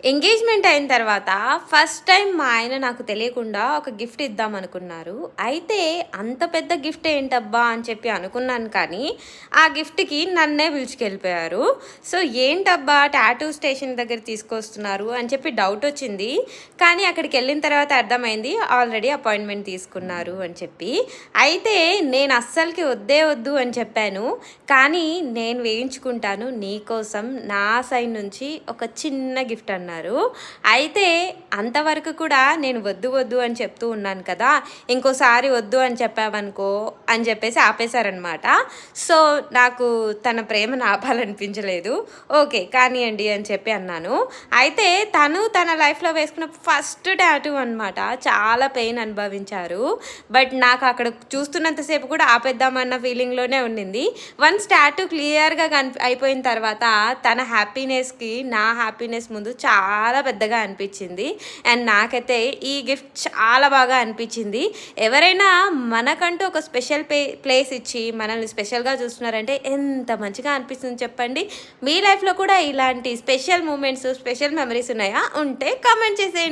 Engagement అయిన తర్వాత first time మా ఆయన నాకు తెలియకుండా ఒక గిఫ్ట్ ఇద్దామనుకున్నారు. అయితే అంత పెద్ద గిఫ్ట్ ఏంటబ్బా అని చెప్పి అనుకున్నాను కానీ, ఆ గిఫ్ట్‌కి నన్నే పిలుచుకెళ్ళిపోయారు. సో, ఏంటబ్బా టాటూ స్టేషన్ దగ్గర తీసుకొస్తున్నారు అని చెప్పి డౌటొచ్చింది. కానీ అక్కడికెళ్ళిన తర్వాత అర్థమైంది ఆల్రెడీ అపాయింట్‌మెంట్ తీసుకున్నారు అని చెప్పి. అయితే నేను అస్సలకి వద్దే వద్దు అని చెప్పాను. కానీ నేను వేయించుకుంటాను నీకోసం నా సైడ్ నుంచి ఒక చిన్న గిఫ్ట్ అన్నారు. అయితే అంతవరకు కూడా నేను వద్దు వద్దు అని చెప్తూ ఉన్నాను కదా, ఇంకోసారి వద్దు అని చెప్పావనుకో అని చెప్పేసి ఆపేశారనమాట. సో నాకు తన ప్రేమను ఆపాలనిపించలేదు. ఓకే కానివ్వండి అని చెప్పి అన్నాను. అయితే తను తన లైఫ్లో వేసుకున్న ఫస్ట్ టాటూ అనమాట. చాలా పెయిన్ అనుభవించారు. బట్ నాకు అక్కడ చూస్తున్నంతసేపు కూడా ఆపేద్దామన్న ఫీలింగ్లోనే ఉండింది. వన్స్ టాటూ క్లియర్గా అయిపోయిన తర్వాత తన హ్యాపీనెస్కి నా హ్యాపీనెస్ ముందు చాలా పెద్దగా అనిపించింది. అండ్ నాకైతే ఈ గిఫ్ట్ చాలా బాగా అనిపించింది. ఎవరైనా మనకంటూ ఒక స్పెషల్ ప్లేస్ ఇచ్చి మనల్ని స్పెషల్గా చూస్తున్నారంటే ఎంత మంచిగా అనిపిస్తుంది చెప్పండి. మీ లైఫ్లో కూడా ఇలాంటి స్పెషల్ మూమెంట్స్, స్పెషల్ మెమరీస్ ఉన్నాయా? ఉంటే కామెంట్ చేసేయండి.